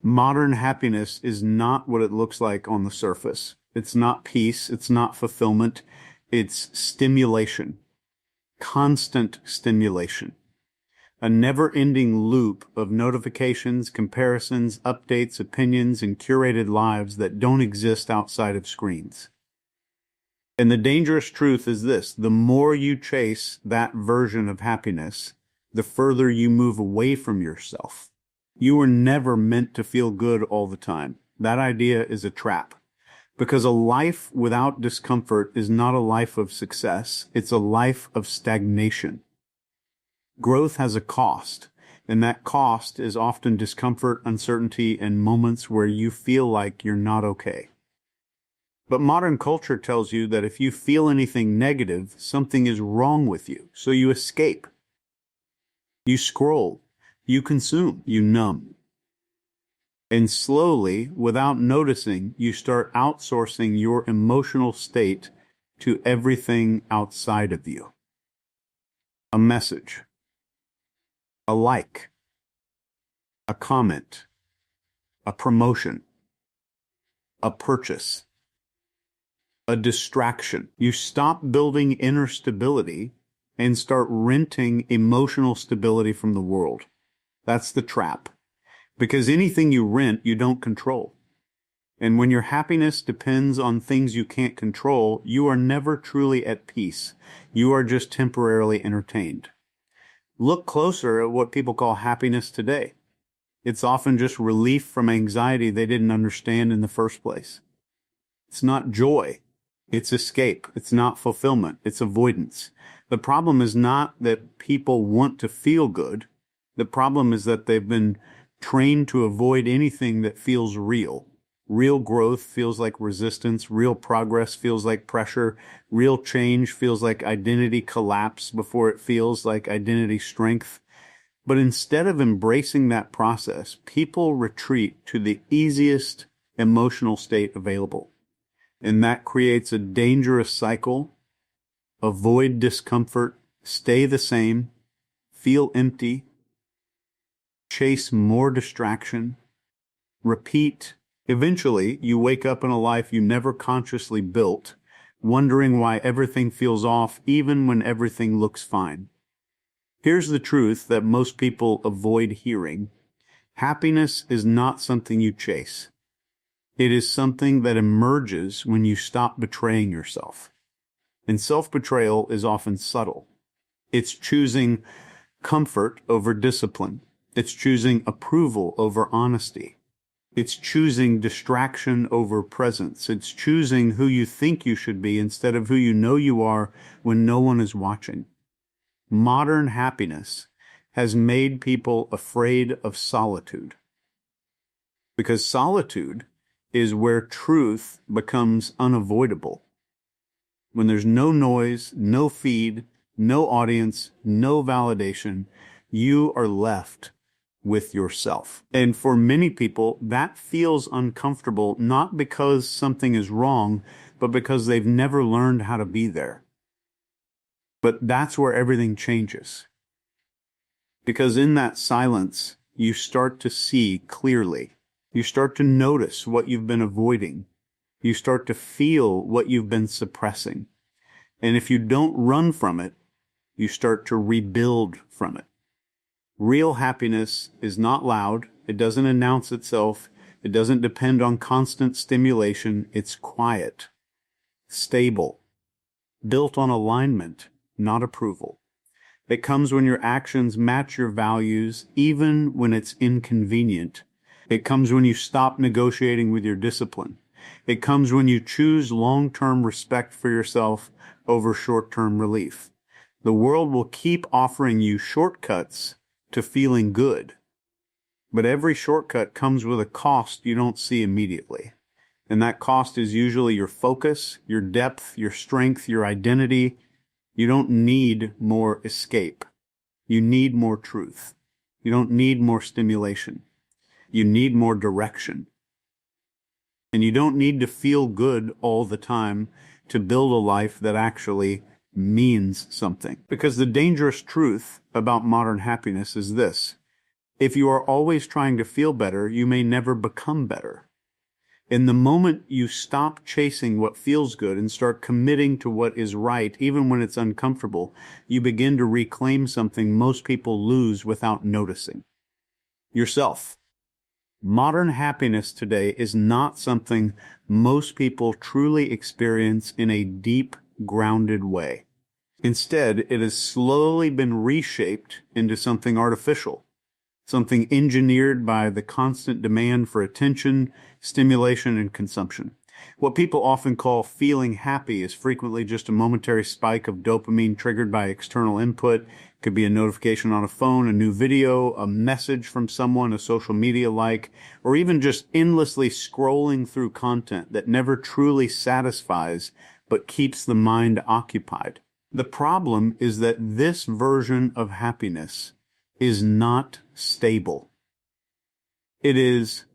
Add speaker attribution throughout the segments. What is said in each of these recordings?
Speaker 1: Modern happiness is not what it looks like on the surface. It's not peace. It's not fulfillment. It's stimulation, constant stimulation, a never-ending loop of notifications, comparisons, updates, opinions, and curated lives that don't exist outside of screens. And the dangerous truth is this: the more you chase that version of happiness, the further you move away from yourself. You were never meant to feel good all the time. That idea is a trap. Because a life without discomfort is not a life of success. It's a life of stagnation. Growth has a cost, and that cost is often discomfort, uncertainty, and moments where you feel like you're not okay. But modern culture tells you that if you feel anything negative, something is wrong with you. So you escape. You scroll. You consume. You numb. And slowly, without noticing, you start outsourcing your emotional state to everything outside of you. A message, a like, a comment, a promotion, a purchase, a distraction. You stop building inner stability and start renting emotional stability from the world. That's the trap. Because anything you rent, you don't control. And when your happiness depends on things you can't control, you are never truly at peace. You are just temporarily entertained. Look closer at what people call happiness today. It's often just relief from anxiety they didn't understand in the first place. It's not joy. It's escape. It's not fulfillment. It's avoidance. The problem is not that people want to feel good. The problem is that they've been trained to avoid anything that feels real. Real growth feels like resistance. Real progress feels like pressure. Real change feels like identity collapse before it feels like identity strength. But instead of embracing that process, people retreat to the easiest emotional state available. And that creates a dangerous cycle. Avoid discomfort, stay the same, feel empty, chase more distraction, repeat. Eventually, you wake up in a life you never consciously built, wondering why everything feels off even when everything looks fine. Here's the truth that most people avoid hearing. Happiness is not something you chase. It is something that emerges when you stop betraying yourself. And self-betrayal is often subtle. It's choosing comfort over discipline. It's choosing approval over honesty. It's choosing distraction over presence. It's choosing who you think you should be instead of who you know you are when no one is watching. Modern happiness has made people afraid of solitude. Because solitude is where truth becomes unavoidable. When there's no noise, no feed, no audience, no validation, you are left with yourself. And for many people, that feels uncomfortable, not because something is wrong, but because they've never learned how to be there. But that's where everything changes. Because in that silence, you start to see clearly. You start to notice what you've been avoiding. You start to feel what you've been suppressing. And if you don't run from it, you start to rebuild from it. Real happiness is not loud. It doesn't announce itself. It doesn't depend on constant stimulation. It's quiet, stable, built on alignment, not approval. It comes when your actions match your values, even when it's inconvenient. It comes when you stop negotiating with your discipline. It comes when you choose long-term respect for yourself over short-term relief. The world will keep offering you shortcuts to feeling good. But every shortcut comes with a cost you don't see immediately. And that cost is usually your focus, your depth, your strength, your identity. You don't need more escape. You need more truth. You don't need more stimulation. You need more direction. And you don't need to feel good all the time to build a life that actually means something. Because the dangerous truth about modern happiness is this: If you are always trying to feel better, you may never become better. In the moment you stop chasing what feels good and start committing to what is right, even when it's uncomfortable, you begin to reclaim something most people lose without noticing: yourself. Modern happiness today is not something most people truly experience in a deep, grounded way. Instead, it has slowly been reshaped into something artificial, something engineered by the constant demand for attention, stimulation, and consumption. What people often call feeling happy is frequently just a momentary spike of dopamine triggered by external input. It could be a notification on a phone, a new video, a message from someone, a social media like, or even just endlessly scrolling through content that never truly satisfies but keeps the mind occupied. The problem is that this version of happiness is not stable. It is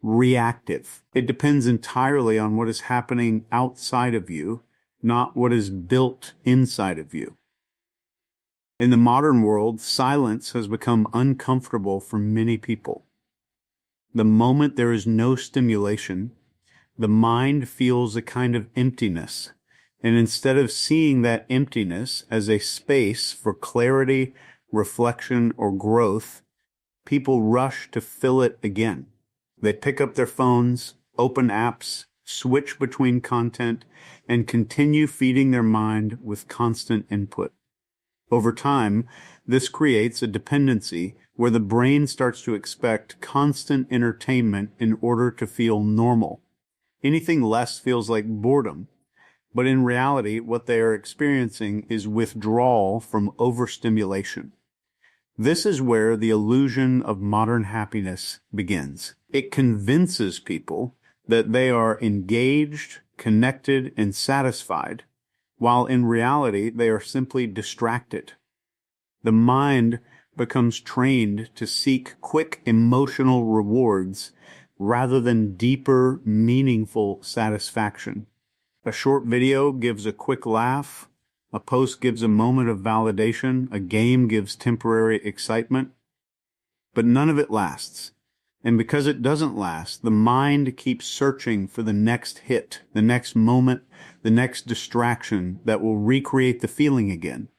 Speaker 1: reactive. It depends entirely on what is happening outside of you, not what is built inside of you. In the modern world, silence has become uncomfortable for many people. The moment there is no stimulation, the mind feels a kind of emptiness. And instead of seeing that emptiness as a space for clarity, reflection, or growth, people rush to fill it again. They pick up their phones, open apps, switch between content, and continue feeding their mind with constant input. Over time, this creates a dependency where the brain starts to expect constant entertainment in order to feel normal. Anything less feels like boredom, but in reality, what they are experiencing is withdrawal from overstimulation. This is where the illusion of modern happiness begins. It convinces people that they are engaged, connected, and satisfied, while in reality they are simply distracted. The mind becomes trained to seek quick emotional rewards rather than deeper, meaningful satisfaction. A short video gives a quick laugh. A post gives a moment of validation. A game gives temporary excitement. But none of it lasts. And because it doesn't last, the mind keeps searching for the next hit, the next moment, the next distraction that will recreate the feeling again.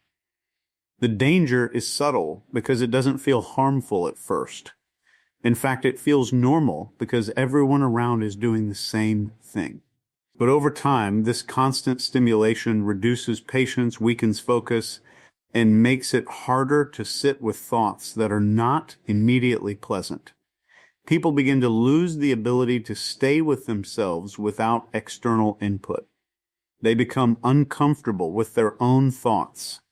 Speaker 1: The danger is subtle because it doesn't feel harmful at first. In fact, it feels normal because everyone around is doing the same thing. But over time, this constant stimulation reduces patience, weakens focus, and makes it harder to sit with thoughts that are not immediately pleasant. People begin to lose the ability to stay with themselves without external input. They become uncomfortable with their own thoughts,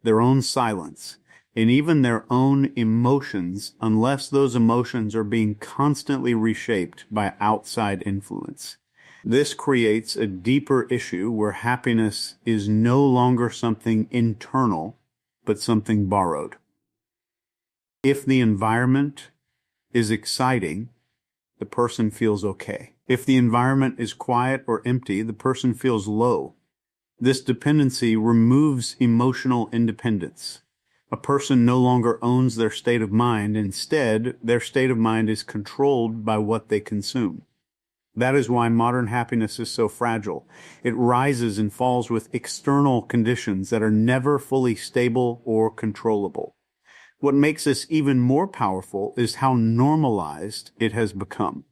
Speaker 1: their own silence, and even their own emotions unless those emotions are being constantly reshaped by outside influence. This creates a deeper issue where happiness is no longer something internal, but something borrowed. If the environment is exciting, the person feels okay. If the environment is quiet or empty, the person feels low. This dependency removes emotional independence. A person no longer owns their state of mind. Instead, their state of mind is controlled by what they consume. That is why modern happiness is so fragile. It rises and falls with external conditions that are never fully stable or controllable. What makes this even more powerful is how normalized it has become.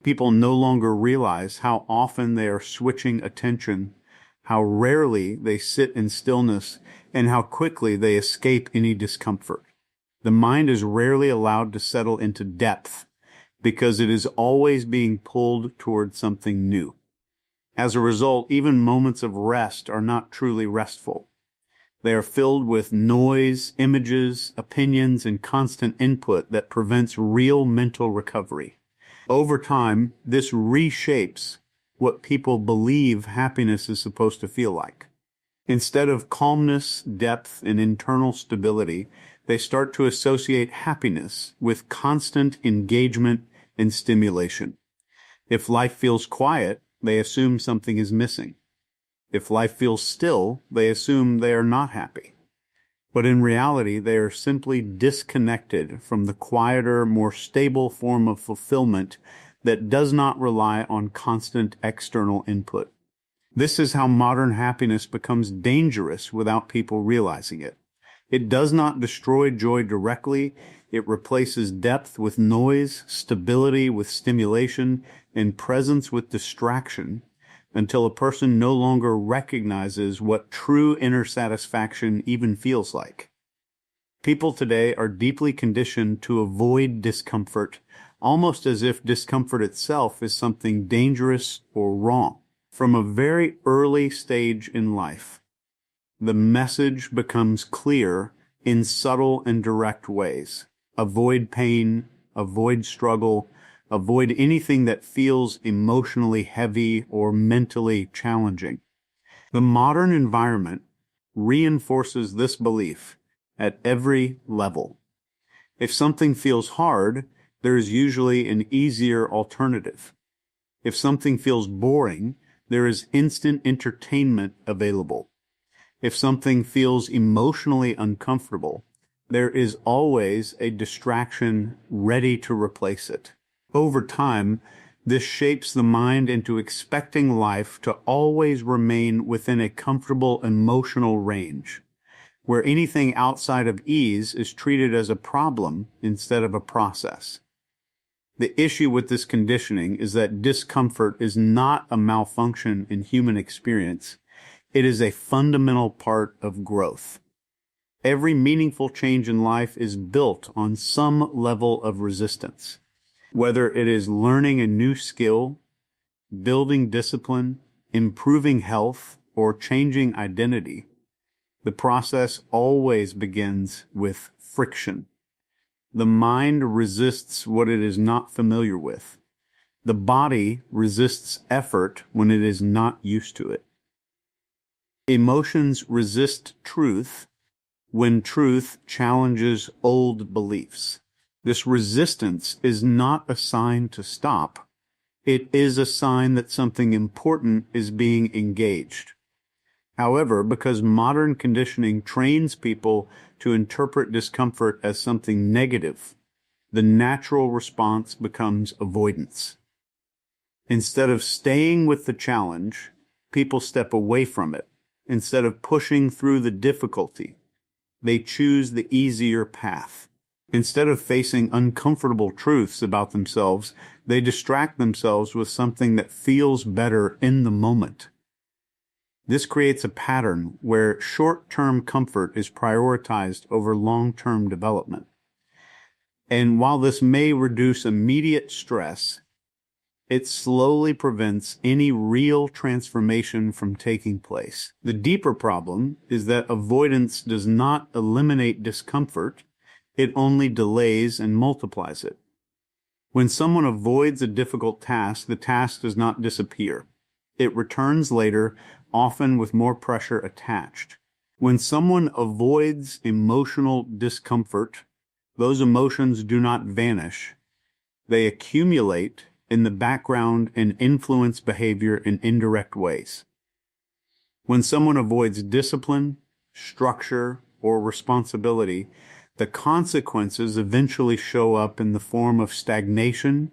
Speaker 1: People no longer realize how often they are switching attention, how rarely they sit in stillness, and how quickly they escape any discomfort. The mind is rarely allowed to settle into depth, because it is always being pulled toward something new. As a result, even moments of rest are not truly restful. They are filled with noise, images, opinions, and constant input that prevents real mental recovery. Over time, this reshapes what people believe happiness is supposed to feel like. Instead of calmness, depth, and internal stability, they start to associate happiness with constant engagement and stimulation. If life feels quiet, they assume something is missing. If life feels still, they assume they are not happy. But in reality, they are simply disconnected from the quieter, more stable form of fulfillment that does not rely on constant external input. This is how modern happiness becomes dangerous without people realizing it. It does not destroy joy directly. It replaces depth with noise, stability with stimulation, and presence with distraction until a person no longer recognizes what true inner satisfaction even feels like. People today are deeply conditioned to avoid discomfort, almost as if discomfort itself is something dangerous or wrong. From a very early stage in life, the message becomes clear in subtle and direct ways. Avoid pain, avoid struggle, avoid anything that feels emotionally heavy or mentally challenging. The modern environment reinforces this belief at every level. If something feels hard, there is usually an easier alternative. If something feels boring, there is instant entertainment available. If something feels emotionally uncomfortable, there is always a distraction ready to replace it. Over time, this shapes the mind into expecting life to always remain within a comfortable emotional range, where anything outside of ease is treated as a problem instead of a process. The issue with this conditioning is that discomfort is not a malfunction in human experience. It is a fundamental part of growth. Every meaningful change in life is built on some level of resistance. Whether it is learning a new skill, building discipline, improving health, or changing identity, the process always begins with friction. The mind resists what it is not familiar with. The body resists effort when it is not used to it. Emotions resist truth when truth challenges old beliefs. This resistance is not a sign to stop. It is a sign that something important is being engaged. However, because modern conditioning trains people to interpret discomfort as something negative, the natural response becomes avoidance. Instead of staying with the challenge, people step away from it. Instead of pushing through the difficulty, they choose the easier path. Instead of facing uncomfortable truths about themselves, they distract themselves with something that feels better in the moment. This creates a pattern where short-term comfort is prioritized over long-term development. And while this may reduce immediate stress, it slowly prevents any real transformation from taking place. The deeper problem is that avoidance does not eliminate discomfort, it only delays and multiplies it. When someone avoids a difficult task, the task does not disappear. It returns later, often with more pressure attached. When someone avoids emotional discomfort, those emotions do not vanish. They accumulate in the background and influence behavior in indirect ways. When someone avoids discipline, structure, or responsibility, the consequences eventually show up in the form of stagnation,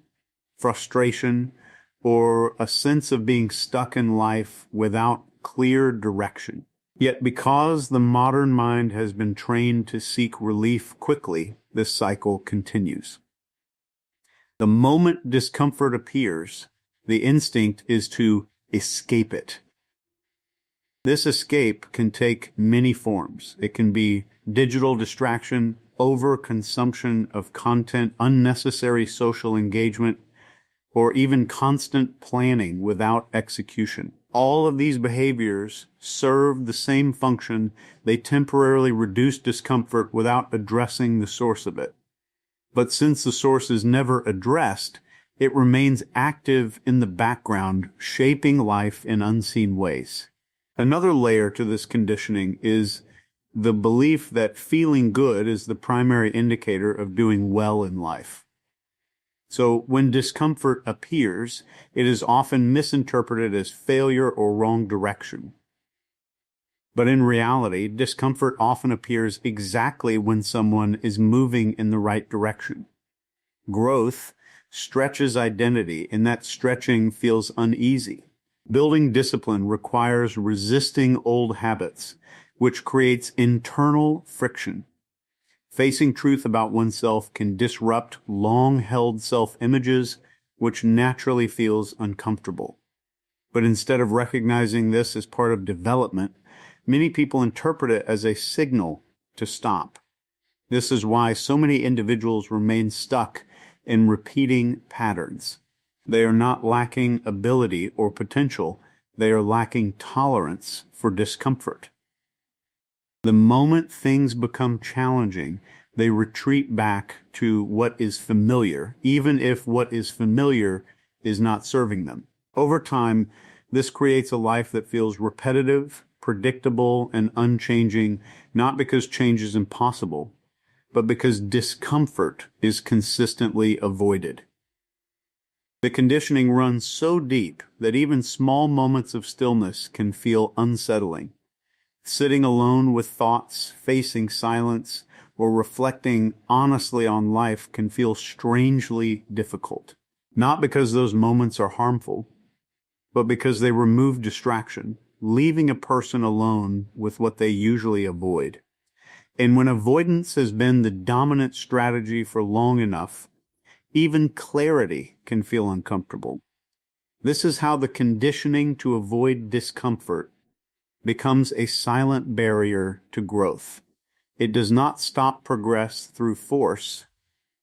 Speaker 1: frustration, or a sense of being stuck in life without clear direction. Yet because the modern mind has been trained to seek relief quickly, this cycle continues. The moment discomfort appears, the instinct is to escape it. This escape can take many forms. It can be digital distraction, overconsumption of content, unnecessary social engagement, or even constant planning without execution. All of these behaviors serve the same function. They temporarily reduce discomfort without addressing the source of it. But since the source is never addressed, it remains active in the background, shaping life in unseen ways. Another layer to this conditioning is the belief that feeling good is the primary indicator of doing well in life. So when discomfort appears, it is often misinterpreted as failure or wrong direction. But in reality, discomfort often appears exactly when someone is moving in the right direction. Growth stretches identity, and that stretching feels uneasy. Building discipline requires resisting old habits, which creates internal friction. Facing truth about oneself can disrupt long-held self-images, which naturally feels uncomfortable. But instead of recognizing this as part of development, many people interpret it as a signal to stop. This is why so many individuals remain stuck in repeating patterns. They are not lacking ability or potential. They are lacking tolerance for discomfort. The moment things become challenging, they retreat back to what is familiar, even if what is familiar is not serving them. Over time, this creates a life that feels repetitive, predictable, and unchanging, not because change is impossible, but because discomfort is consistently avoided. The conditioning runs so deep that even small moments of stillness can feel unsettling. Sitting alone with thoughts, facing silence, or reflecting honestly on life can feel strangely difficult. Not because those moments are harmful, but because they remove distraction, leaving a person alone with what they usually avoid. And when avoidance has been the dominant strategy for long enough, even clarity can feel uncomfortable. This is how the conditioning to avoid discomfort becomes a silent barrier to growth. It does not stop progress through force.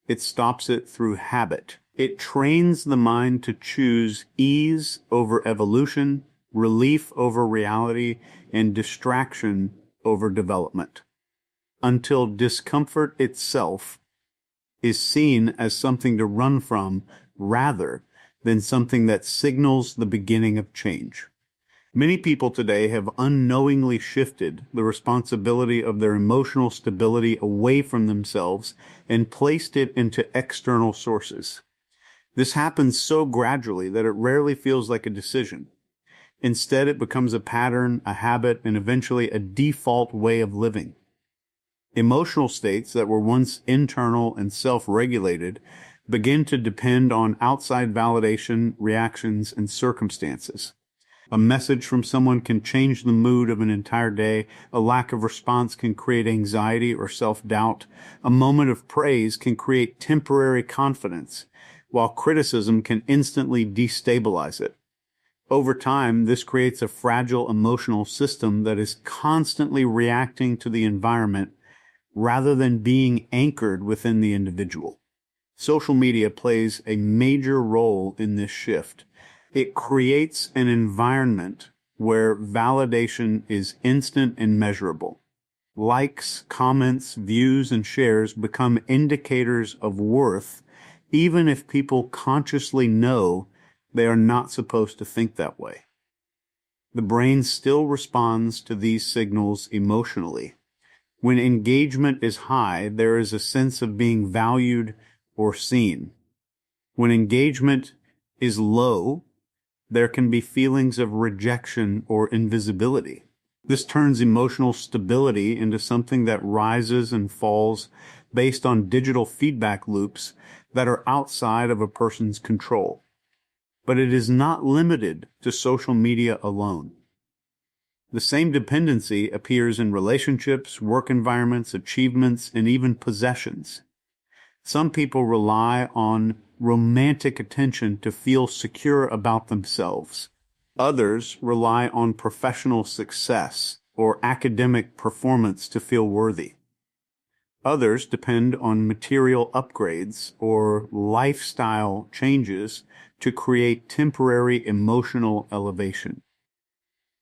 Speaker 1: It stops it through habit. It trains the mind to choose ease over evolution, relief over reality, and distraction over development, until discomfort itself is seen as something to run from rather than something that signals the beginning of change. Many people today have unknowingly shifted the responsibility of their emotional stability away from themselves and placed it into external sources. This happens so gradually that it rarely feels like a decision. Instead, it becomes a pattern, a habit, and eventually a default way of living. Emotional states that were once internal and self-regulated begin to depend on outside validation, reactions, and circumstances. A message from someone can change the mood of an entire day. A lack of response can create anxiety or self-doubt. A moment of praise can create temporary confidence, while criticism can instantly destabilize it. Over time, this creates a fragile emotional system that is constantly reacting to the environment rather than being anchored within the individual. Social media plays a major role in this shift. It creates an environment where validation is instant and measurable. Likes, comments, views, and shares become indicators of worth, even if people consciously know they are not supposed to think that way. The brain still responds to these signals emotionally. When engagement is high, there is a sense of being valued or seen. When engagement is low, there can be feelings of rejection or invisibility. This turns emotional stability into something that rises and falls based on digital feedback loops that are outside of a person's control. But it is not limited to social media alone. The same dependency appears in relationships, work environments, achievements, and even possessions. Some people rely on romantic attention to feel secure about themselves. Others rely on professional success or academic performance to feel worthy. Others depend on material upgrades or lifestyle changes to create temporary emotional elevation.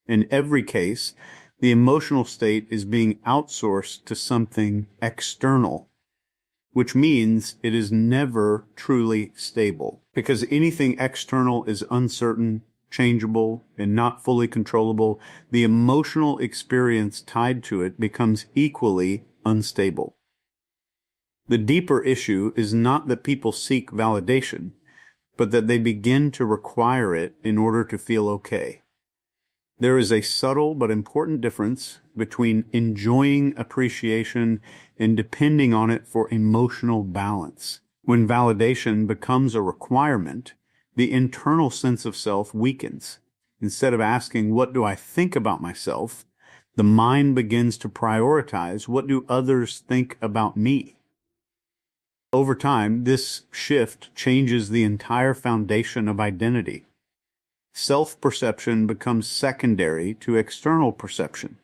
Speaker 1: In every case, the emotional state is being outsourced to something external, which means it is never truly stable, because anything external is uncertain, changeable, and not fully controllable. The emotional experience tied to it becomes equally unstable. The deeper issue is not that people seek validation, but that they begin to require it in order to feel okay. There is a subtle but important difference between enjoying appreciation and depending on it for emotional balance. When validation becomes a requirement, the internal sense of self weakens. Instead of asking, "What do I think about myself?" the mind begins to prioritize, "What do others think about me?" Over time, this shift changes the entire foundation of identity. Self-perception becomes secondary to external perception.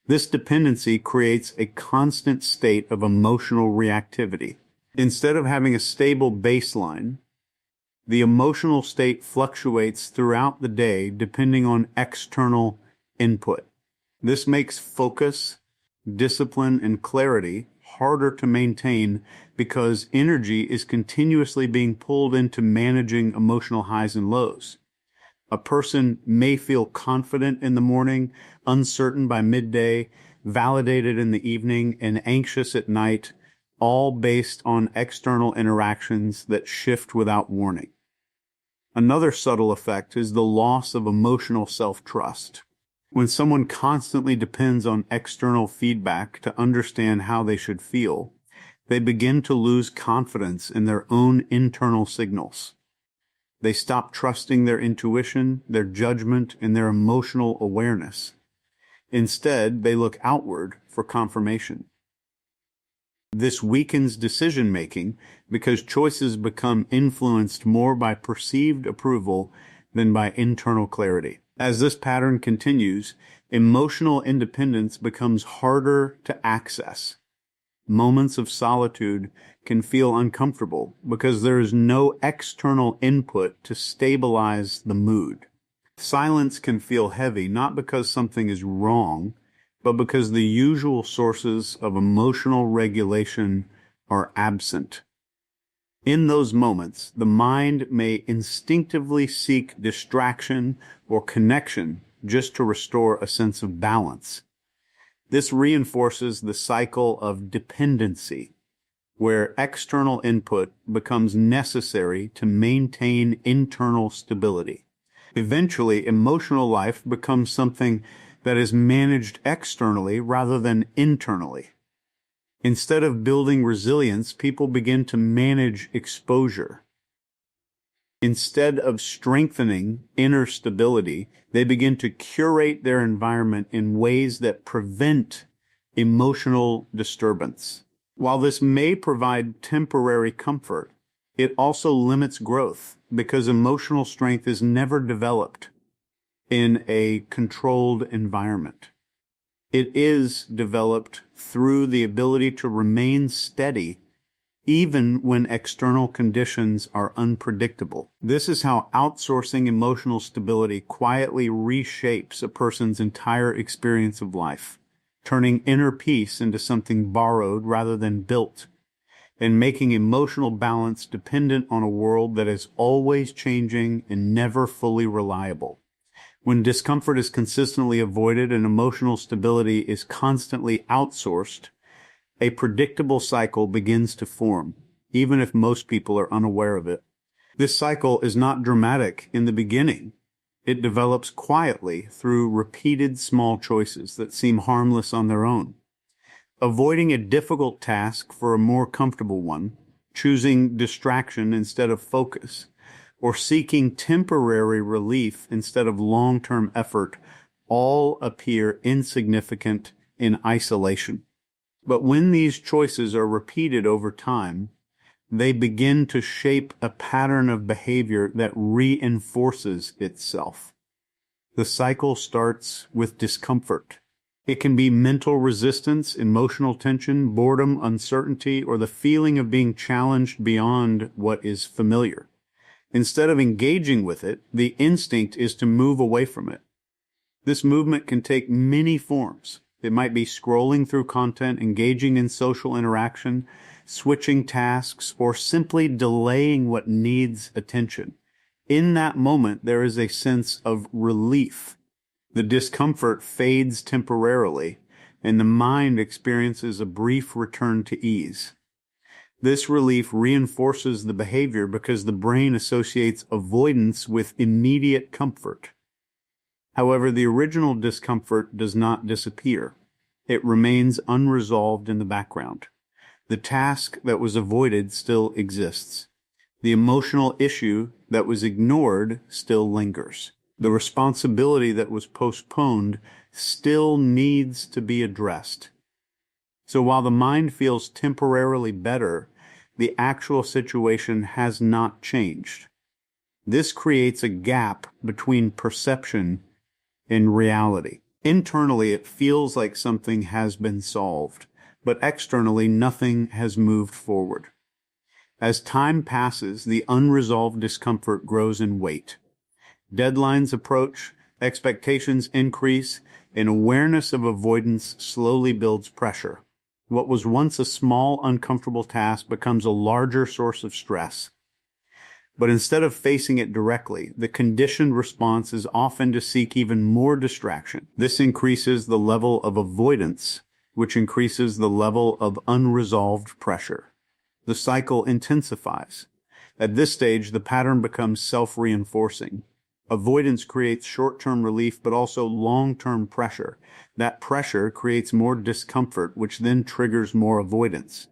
Speaker 1: This dependency creates a constant state of emotional reactivity. Instead of having a stable baseline, the emotional state fluctuates throughout the day depending on external input. This makes focus, discipline, and clarity harder to maintain because energy is continuously being pulled into managing emotional highs and lows. A person may feel confident in the morning, uncertain by midday, validated in the evening, and anxious at night, all based on external interactions that shift without warning. Another subtle effect is the loss of emotional self-trust. When someone constantly depends on external feedback to understand how they should feel, they begin to lose confidence in their own internal signals. They stop trusting their intuition, their judgment, and their emotional awareness. Instead, they look outward for confirmation. This weakens decision-making because choices become influenced more by perceived approval than by internal clarity. As this pattern continues, emotional independence becomes harder to access. Moments of solitude can feel uncomfortable because there is no external input to stabilize the mood. Silence can feel heavy, not because something is wrong, but because the usual sources of emotional regulation are absent. In those moments, the mind may instinctively seek distraction or connection just to restore a sense of balance. This reinforces the cycle of dependency, where external input becomes necessary to maintain internal stability. Eventually, emotional life becomes something that is managed externally rather than internally. Instead of building resilience, people begin to manage exposure. Instead of strengthening inner stability, they begin to curate their environment in ways that prevent emotional disturbance. While this may provide temporary comfort, it also limits growth because emotional strength is never developed in a controlled environment. It is developed through the ability to remain steady even when external conditions are unpredictable. This is how outsourcing emotional stability quietly reshapes a person's entire experience of life, turning inner peace into something borrowed rather than built, and making emotional balance dependent on a world that is always changing and never fully reliable. When discomfort is consistently avoided and emotional stability is constantly outsourced, a predictable cycle begins to form, even if most people are unaware of it. This cycle is not dramatic in the beginning. It develops quietly through repeated small choices that seem harmless on their own. Avoiding a difficult task for a more comfortable one, choosing distraction instead of focus, or seeking temporary relief instead of long-term effort all appear insignificant in isolation. But when these choices are repeated over time, they begin to shape a pattern of behavior that reinforces itself. The cycle starts with discomfort. It can be mental resistance, emotional tension, boredom, uncertainty, or the feeling of being challenged beyond what is familiar. Instead of engaging with it, the instinct is to move away from it. This movement can take many forms. It might be scrolling through content, engaging in social interaction, switching tasks, or simply delaying what needs attention. In that moment, there is a sense of relief. The discomfort fades temporarily, and the mind experiences a brief return to ease. This relief reinforces the behavior because the brain associates avoidance with immediate comfort. However, the original discomfort does not disappear. It remains unresolved in the background. The task that was avoided still exists. The emotional issue that was ignored still lingers. The responsibility that was postponed still needs to be addressed. So while the mind feels temporarily better, the actual situation has not changed. This creates a gap between perception and reality. Internally, it feels like something has been solved, but externally, nothing has moved forward. As time passes, the unresolved discomfort grows in weight. Deadlines approach, expectations increase, and awareness of avoidance slowly builds pressure. What was once a small, uncomfortable task becomes a larger source of stress. But instead of facing it directly, the conditioned response is often to seek even more distraction. This increases the level of avoidance, which increases the level of unresolved pressure. The cycle intensifies. At this stage, the pattern becomes self-reinforcing. Avoidance creates short-term relief, but also long-term pressure. That pressure creates more discomfort, which then triggers more avoidance.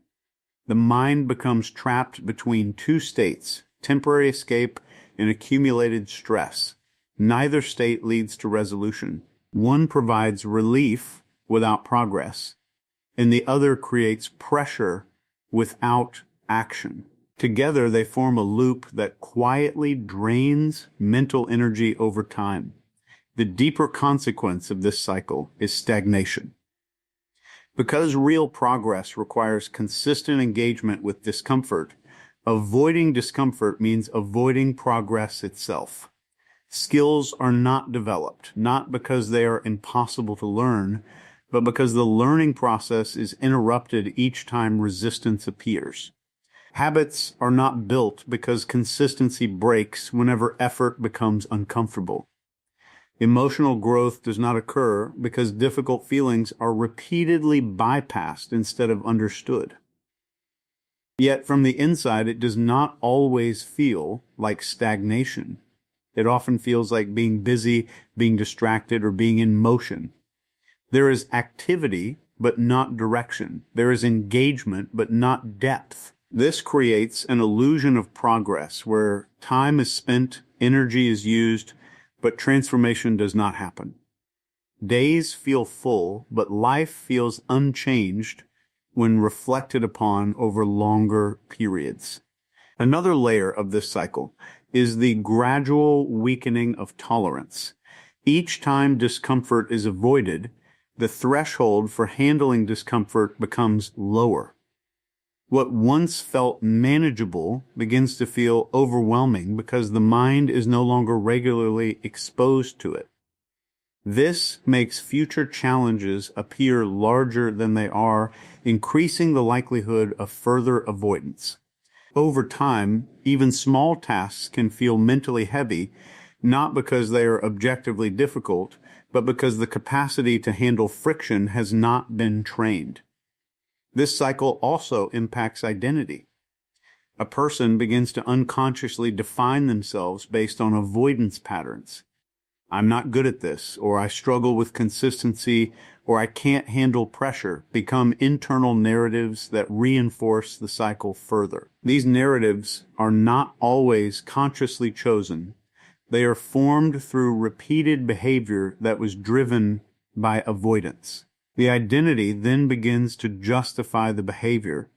Speaker 1: The mind becomes trapped between two states, temporary escape and accumulated stress. Neither state leads to resolution. One provides relief without progress, and the other creates pressure without action. Together, they form a loop that quietly drains mental energy over time. The deeper consequence of this cycle is stagnation. Because real progress requires consistent engagement with discomfort, avoiding discomfort means avoiding progress itself. Skills are not developed, not because they are impossible to learn, but because the learning process is interrupted each time resistance appears. Habits are not built because consistency breaks whenever effort becomes uncomfortable. Emotional growth does not occur because difficult feelings are repeatedly bypassed instead of understood. Yet from the inside, it does not always feel like stagnation. It often feels like being busy, being distracted, or being in motion. There is activity, but not direction. There is engagement, but not depth. This creates an illusion of progress where time is spent, energy is used, but transformation does not happen. Days feel full, but life feels unchanged when reflected upon over longer periods. Another layer of this cycle is the gradual weakening of tolerance. Each time discomfort is avoided, the threshold for handling discomfort becomes lower. What once felt manageable begins to feel overwhelming because the mind is no longer regularly exposed to it. This makes future challenges appear larger than they are, increasing the likelihood of further avoidance. Over time, even small tasks can feel mentally heavy, not because they are objectively difficult, but because the capacity to handle friction has not been trained. This cycle also impacts identity. A person begins to unconsciously define themselves based on avoidance patterns. I'm not good at this, or I struggle with consistency, or I can't handle pressure, become internal narratives that reinforce the cycle further. These narratives are not always consciously chosen. They are formed through repeated behavior that was driven by avoidance. The identity then begins to justify the behavior,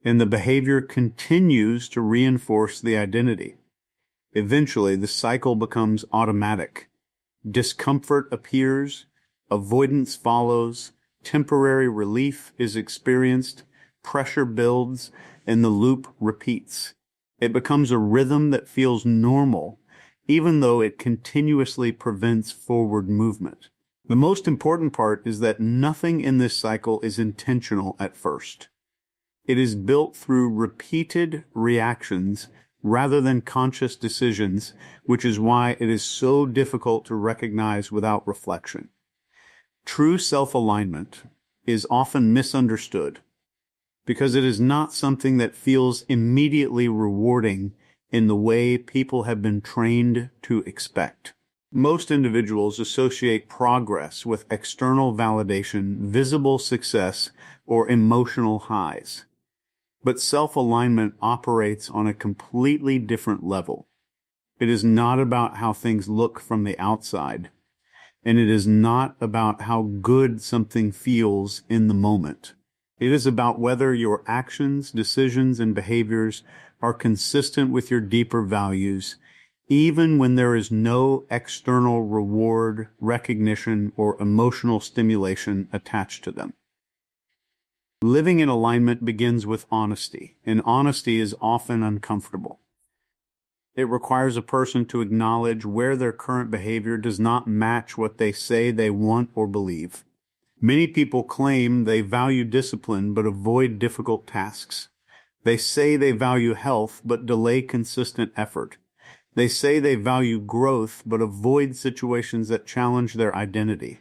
Speaker 1: and the behavior continues to reinforce the identity. Eventually, the cycle becomes automatic. Discomfort appears, avoidance follows, temporary relief is experienced, pressure builds, and the loop repeats. It becomes a rhythm that feels normal, even though it continuously prevents forward movement. The most important part is that nothing in this cycle is intentional at first. It is built through repeated reactions rather than conscious decisions, which is why it is so difficult to recognize without reflection. True self-alignment is often misunderstood because it is not something that feels immediately rewarding in the way people have been trained to expect. Most individuals associate progress with external validation, visible success, or emotional highs. But self-alignment operates on a completely different level. It is not about how things look from the outside, and it is not about how good something feels in the moment. It is about whether your actions, decisions, and behaviors are consistent with your deeper values, even when there is no external reward, recognition, or emotional stimulation attached to them. Living in alignment begins with honesty, and honesty is often uncomfortable. It requires a person to acknowledge where their current behavior does not match what they say they want or believe. Many people claim they value discipline but avoid difficult tasks. They say they value health but delay consistent effort. They say they value growth but avoid situations that challenge their identity.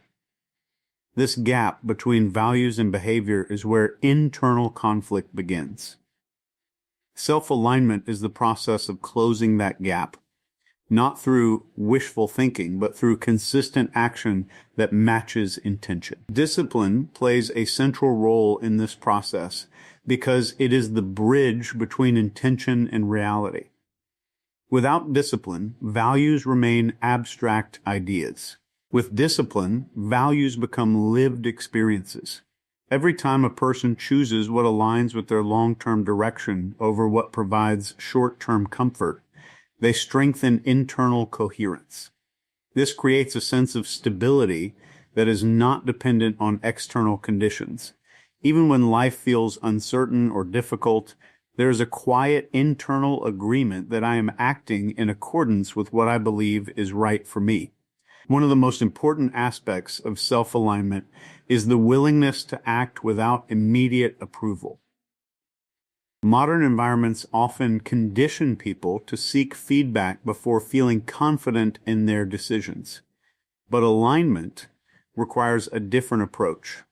Speaker 1: This gap between values and behavior is where internal conflict begins. Self-alignment is the process of closing that gap, not through wishful thinking, but through consistent action that matches intention. Discipline plays a central role in this process because it is the bridge between intention and reality. Without discipline, values remain abstract ideas. With discipline, values become lived experiences. Every time a person chooses what aligns with their long-term direction over what provides short-term comfort, they strengthen internal coherence. This creates a sense of stability that is not dependent on external conditions. Even when life feels uncertain or difficult, there is a quiet internal agreement that I am acting in accordance with what I believe is right for me. One of the most important aspects of self-alignment is the willingness to act without immediate approval. Modern environments often condition people to seek feedback before feeling confident in their decisions. But alignment requires a different approach.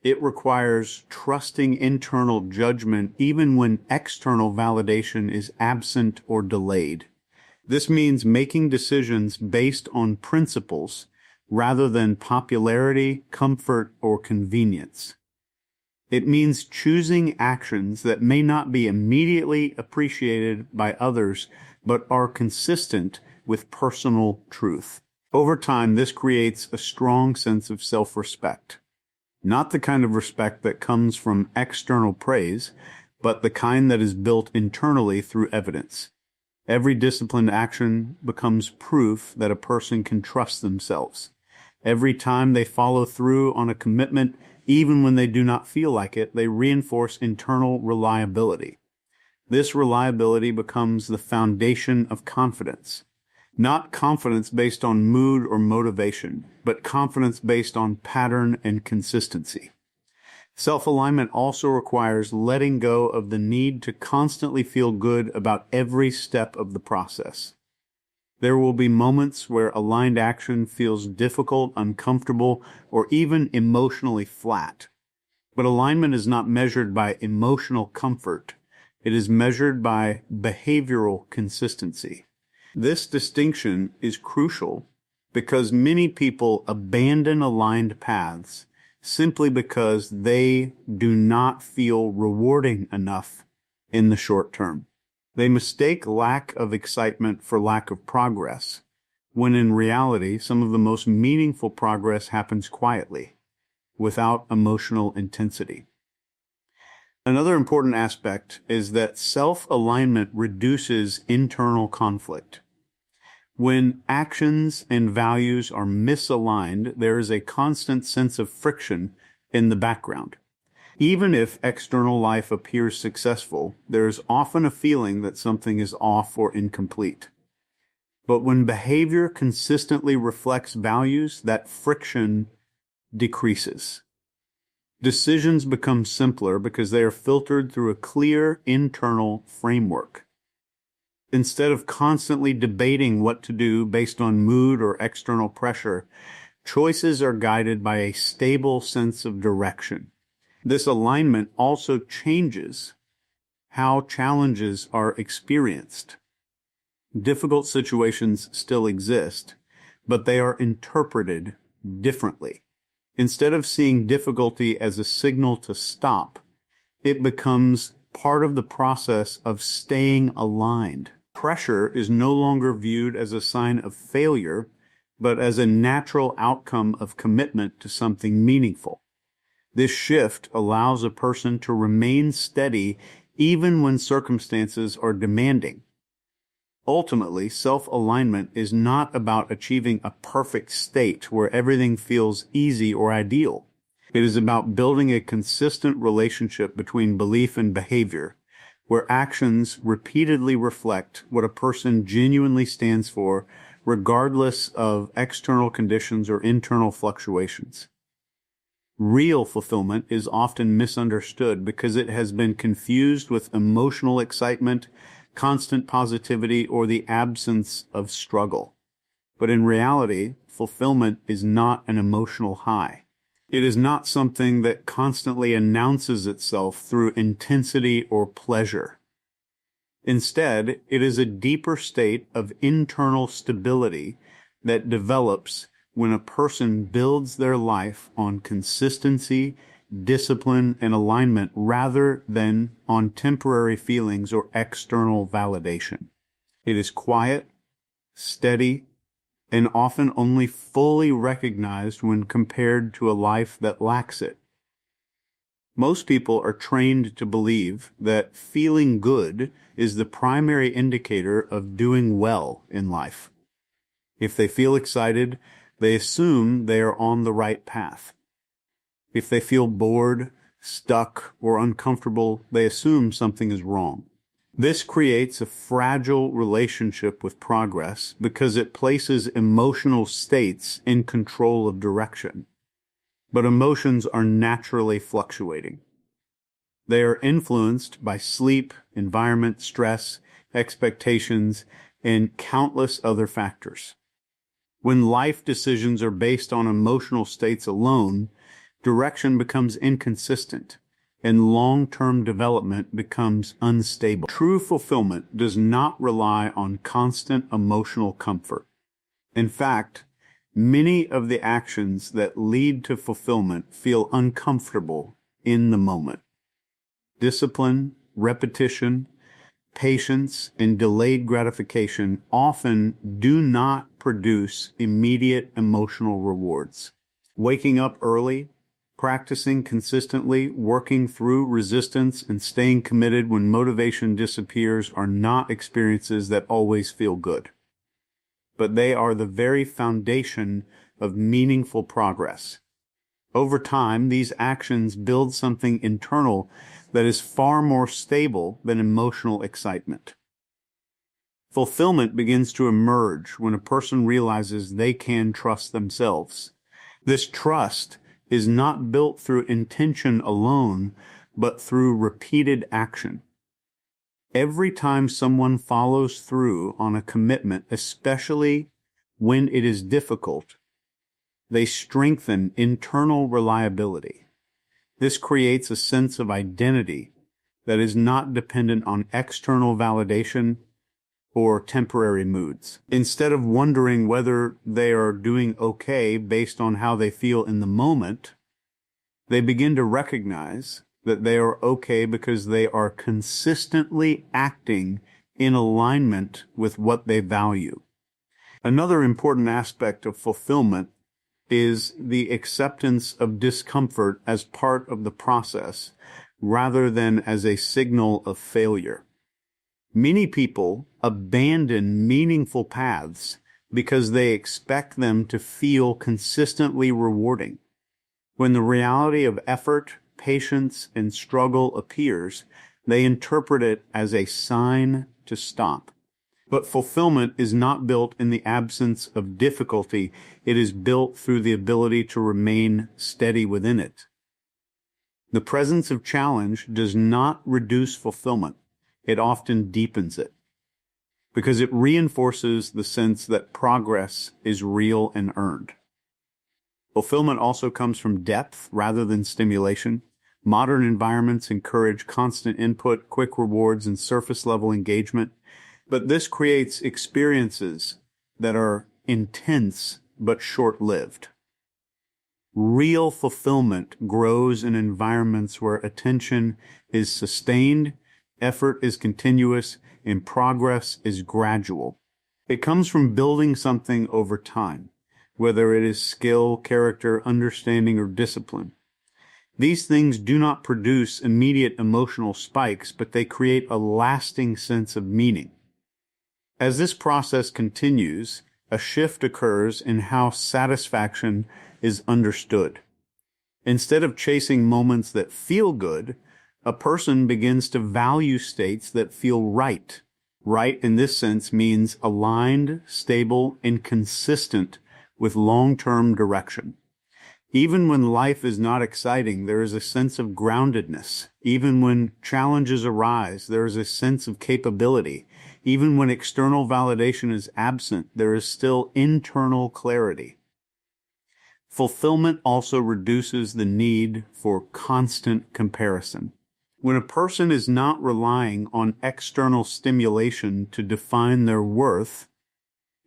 Speaker 1: It requires trusting internal judgment even when external validation is absent or delayed. This means making decisions based on principles rather than popularity, comfort, or convenience. It means choosing actions that may not be immediately appreciated by others, but are consistent with personal truth. Over time, this creates a strong sense of self-respect. Not the kind of respect that comes from external praise, but the kind that is built internally through evidence. Every disciplined action becomes proof that a person can trust themselves. Every time they follow through on a commitment, even when they do not feel like it, they reinforce internal reliability. This reliability becomes the foundation of confidence. Not confidence based on mood or motivation, but confidence based on pattern and consistency. Self-alignment also requires letting go of the need to constantly feel good about every step of the process. There will be moments where aligned action feels difficult, uncomfortable, or even emotionally flat. But alignment is not measured by emotional comfort. It is measured by behavioral consistency. This distinction is crucial because many people abandon aligned paths simply because they do not feel rewarding enough in the short term. They mistake lack of excitement for lack of progress, when in reality, some of the most meaningful progress happens quietly, without emotional intensity. Another important aspect is that self-alignment reduces internal conflict. When actions and values are misaligned, there is a constant sense of friction in the background. Even if external life appears successful, there is often a feeling that something is off or incomplete. But when behavior consistently reflects values, that friction decreases. Decisions become simpler because they are filtered through a clear internal framework. Instead of constantly debating what to do based on mood or external pressure, choices are guided by a stable sense of direction. This alignment also changes how challenges are experienced. Difficult situations still exist, but they are interpreted differently. Instead of seeing difficulty as a signal to stop, it becomes part of the process of staying aligned. Pressure is no longer viewed as a sign of failure, but as a natural outcome of commitment to something meaningful. This shift allows a person to remain steady even when circumstances are demanding. Ultimately, self-alignment is not about achieving a perfect state where everything feels easy or ideal. It is about building a consistent relationship between belief and behavior, where actions repeatedly reflect what a person genuinely stands for, regardless of external conditions or internal fluctuations. Real fulfillment is often misunderstood because it has been confused with emotional excitement, constant positivity, or the absence of struggle. But in reality, fulfillment is not an emotional high. It is not something that constantly announces itself through intensity or pleasure. Instead, it is a deeper state of internal stability that develops when a person builds their life on consistency, discipline, and alignment rather than on temporary feelings or external validation. It is quiet, steady, and often only fully recognized when compared to a life that lacks it. Most people are trained to believe that feeling good is the primary indicator of doing well in life. If they feel excited, they assume they are on the right path. If they feel bored, stuck, or uncomfortable, they assume something is wrong. This creates a fragile relationship with progress because it places emotional states in control of direction. But emotions are naturally fluctuating. They are influenced by sleep, environment, stress, expectations, and countless other factors. When life decisions are based on emotional states alone, direction becomes inconsistent, and long-term development becomes unstable. True fulfillment does not rely on constant emotional comfort. In fact, many of the actions that lead to fulfillment feel uncomfortable in the moment. Discipline, repetition, patience, and delayed gratification often do not produce immediate emotional rewards. Waking up early, practicing consistently, working through resistance, and staying committed when motivation disappears are not experiences that always feel good. But they are the very foundation of meaningful progress. Over time, these actions build something internal that is far more stable than emotional excitement. Fulfillment begins to emerge when a person realizes they can trust themselves. This trust is not built through intention alone, but through repeated action. Every time someone follows through on a commitment, especially when it is difficult, they strengthen internal reliability. This creates a sense of identity that is not dependent on external validation or temporary moods. Instead of wondering whether they are doing okay based on how they feel in the moment, they begin to recognize that they are okay because they are consistently acting in alignment with what they value. Another important aspect of fulfillment is the acceptance of discomfort as part of the process rather than as a signal of failure. Many people abandon meaningful paths because they expect them to feel consistently rewarding. When the reality of effort, patience, and struggle appears, they interpret it as a sign to stop. But fulfillment is not built in the absence of difficulty. It is built through the ability to remain steady within it. The presence of challenge does not reduce fulfillment. It often deepens it because it reinforces the sense that progress is real and earned. Fulfillment also comes from depth rather than stimulation. Modern environments encourage constant input, quick rewards, and surface-level engagement. But this creates experiences that are intense but short-lived. Real fulfillment grows in environments where attention is sustained, effort is continuous, and progress is gradual. It comes from building something over time, whether it is skill, character, understanding, or discipline. These things do not produce immediate emotional spikes, but they create a lasting sense of meaning. As this process continues, a shift occurs in how satisfaction is understood. Instead of chasing moments that feel good, a person begins to value states that feel right. Right in this sense means aligned, stable, and consistent with long-term direction. Even when life is not exciting, there is a sense of groundedness. Even when challenges arise, there is a sense of capability. Even when external validation is absent, there is still internal clarity. Fulfillment also reduces the need for constant comparison. When a person is not relying on external stimulation to define their worth,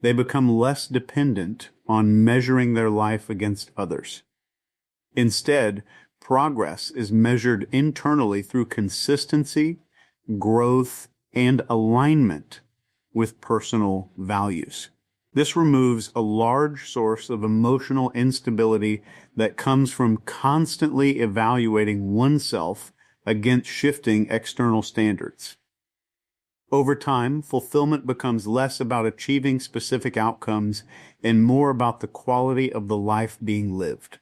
Speaker 1: they become less dependent on measuring their life against others. Instead, progress is measured internally through consistency, growth, and alignment with personal values. This removes a large source of emotional instability that comes from constantly evaluating oneself against shifting external standards. Over time, fulfillment becomes less about achieving specific outcomes and more about the quality of the life being lived.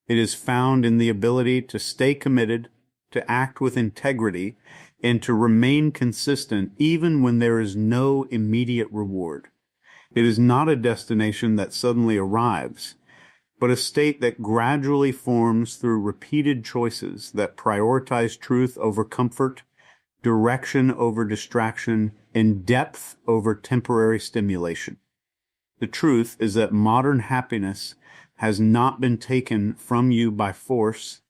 Speaker 1: It is found in the ability to stay committed, to act with integrity, and to remain consistent even when there is no immediate reward. It is not a destination that suddenly arrives, but a state that gradually forms through repeated choices that prioritize truth over comfort, direction over distraction, and depth over temporary stimulation. The truth is that modern happiness has not been taken from you by force.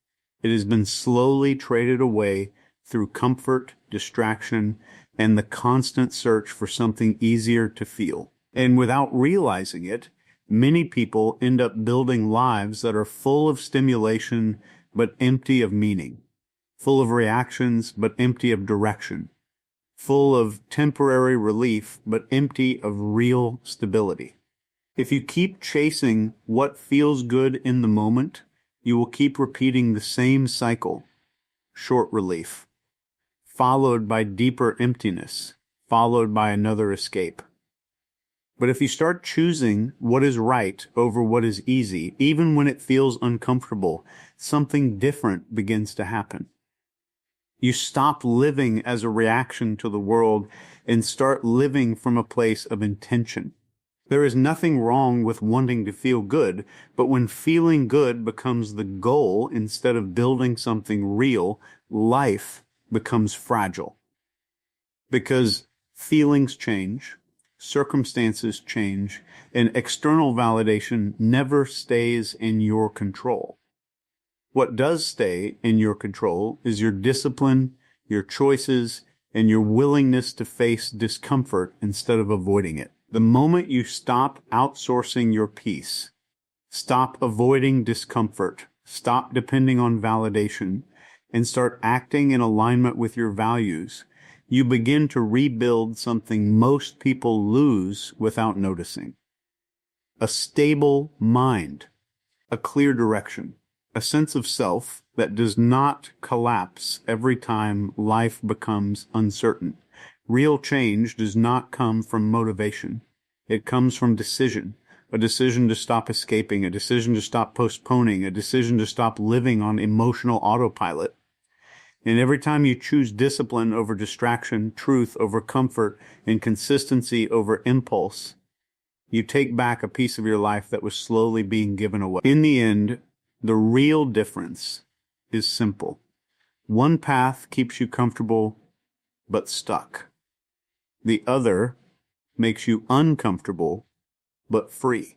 Speaker 1: It has been slowly traded away through comfort, distraction, and the constant search for something easier to feel. And without realizing it, many people end up building lives that are full of stimulation but empty of meaning, full of reactions but empty of direction, full of temporary relief but empty of real stability. If you keep chasing what feels good in the moment, you will keep repeating the same cycle: short relief, followed by deeper emptiness, followed by another escape. But if you start choosing what is right over what is easy, even when it feels uncomfortable, something different begins to happen. You stop living as a reaction to the world and start living from a place of intention. There is nothing wrong with wanting to feel good, but when feeling good becomes the goal instead of building something real, life becomes fragile. Because feelings change, circumstances change, and external validation never stays in your control. What does stay in your control is your discipline, your choices, and your willingness to face discomfort instead of avoiding it. The moment you stop outsourcing your peace, stop avoiding discomfort, stop depending on validation, and start acting in alignment with your values, you begin to rebuild something most people lose without noticing: a stable mind, a clear direction, a sense of self that does not collapse every time life becomes uncertain. Real change does not come from motivation. It comes from decision. A decision to stop escaping, a decision to stop postponing, a decision to stop living on emotional autopilot. And every time you choose discipline over distraction, truth over comfort, and consistency over impulse, you take back a piece of your life that was slowly being given away. In the end, the real difference is simple. One path keeps you comfortable but stuck. The other makes you uncomfortable but free.